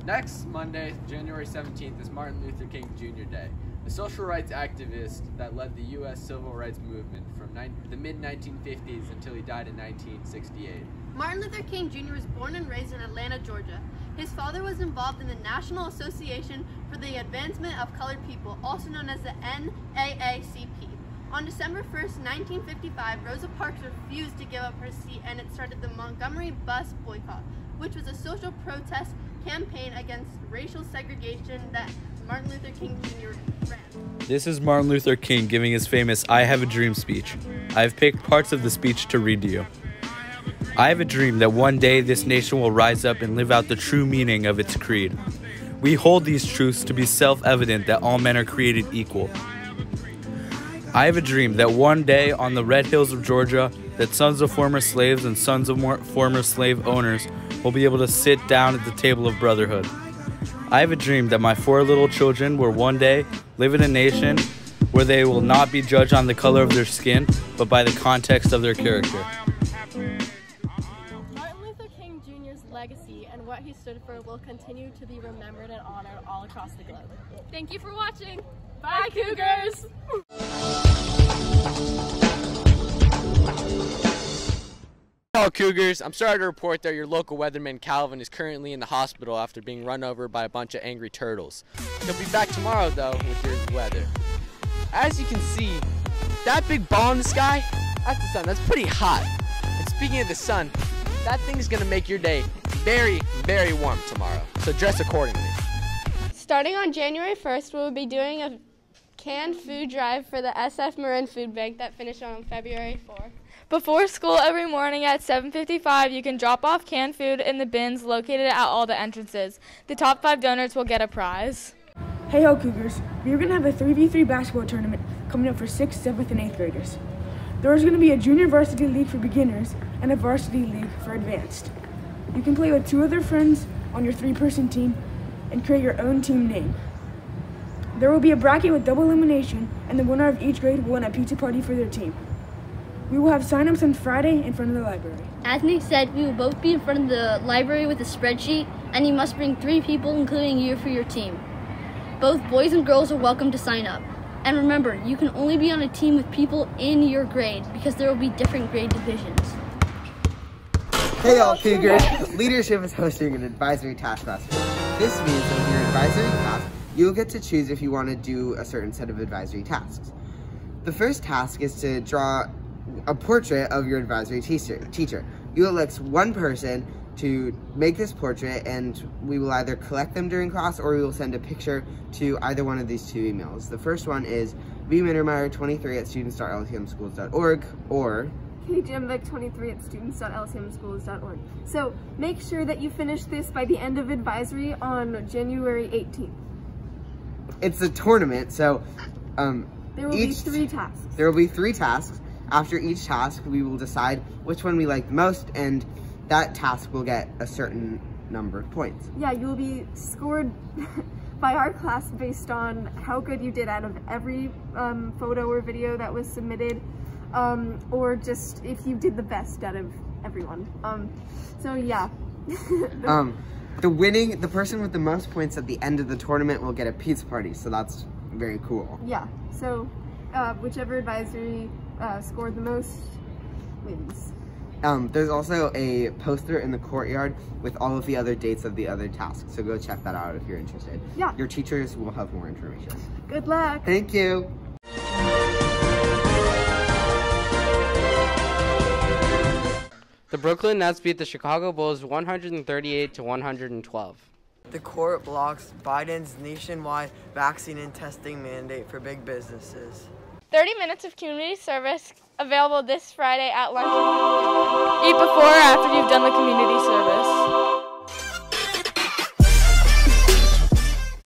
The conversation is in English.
Next Monday, January 17th, is Martin Luther King Jr. Day, a social rights activist that led the U.S. civil rights movement from the mid-1950s until he died in 1968. Martin Luther King Jr. was born and raised in Atlanta, Georgia. His father was involved in the National Association for the Advancement of Colored People, also known as the NAACP. On December 1st, 1955, Rosa Parks refused to give up her seat, and it started the Montgomery Bus Boycott, which was a social protest campaign against racial segregation that Martin Luther King Jr. ran. This is Martin Luther King giving his famous I Have a Dream speech. I have picked parts of the speech to read to you. I have a dream that one day this nation will rise up and live out the true meaning of its creed. We hold these truths to be self-evident that all men are created equal. I have a dream that one day on the red hills of Georgia, that sons of former slaves and sons of former slave owners will be able to sit down at the table of brotherhood. I have a dream that my 4 little children will one day live in a nation where they will not be judged on the color of their skin, but by the context of their character. Martin Luther King Jr.'s legacy and what he stood for will continue to be remembered and honored all across the globe. Thank you for watching. Bye, Cougars! Hello, Cougars. I'm sorry to report that your local weatherman Calvin is currently in the hospital after being run over by a bunch of angry turtles. He'll be back tomorrow, though, with your weather. As you can see, that big ball in the sky, that's the sun. That's pretty hot. And speaking of the sun, that thing is going to make your day very, very warm tomorrow. So dress accordingly. Starting on January 1st, we'll be doing a canned food drive for the SF Marin Food Bank that finished on February 4th. Before school every morning at 7:55, you can drop off canned food in the bins located at all the entrances. The top 5 donors will get a prize. Hey ho, Cougars. We're going to have a 3v3 basketball tournament coming up for 6th, 7th, and 8th graders. There's going to be a junior varsity league for beginners and a varsity league for advanced. You can play with 2 other friends on your 3-person team and create your own team name. There will be a bracket with double elimination, and the winner of each grade will win a pizza party for their team. We will have sign-ups on Friday in front of the library. As Nick said, we will both be in front of the library with a spreadsheet, and you must bring 3 people, including you, for your team. Both boys and girls are welcome to sign up. And remember, you can only be on a team with people in your grade because there will be different grade divisions. Hey all Cougars! Leadership is hosting an advisory task festival. This means that in your advisory class, you'll get to choose if you want to do a certain set of advisory tasks. The first task is to draw a portrait of your advisory teacher. You elect one person to make this portrait, and we will either collect them during class or we will send a picture to either one of these 2 emails. The first one is bmintermeyer23@students.lcmschools.org or kjmvic23@students.lcmschools.org. So make sure that you finish this by the end of advisory on January 18th. It's a tournament, so there will be 3 tasks. There will be 3 tasks. After each task, we will decide which one we like the most, and that task will get a certain number of points. Yeah, you will be scored by our class based on how good you did out of every photo or video that was submitted, or just if you did the best out of everyone. So yeah. The person with the most points at the end of the tournament will get a pizza party, so that's very cool. Yeah, so whichever advisory scored the most wins. There's also a poster in the courtyard with all of the other dates of the other tasks, so go check that out if you're interested. Yeah. Your teachers will have more information. Good luck. Thank you. The Brooklyn Nets beat the Chicago Bulls 138-112. The court blocks Biden's nationwide vaccine and testing mandate for big businesses. 30 minutes of community service available this Friday at lunch. Eat before or after you've done the community service.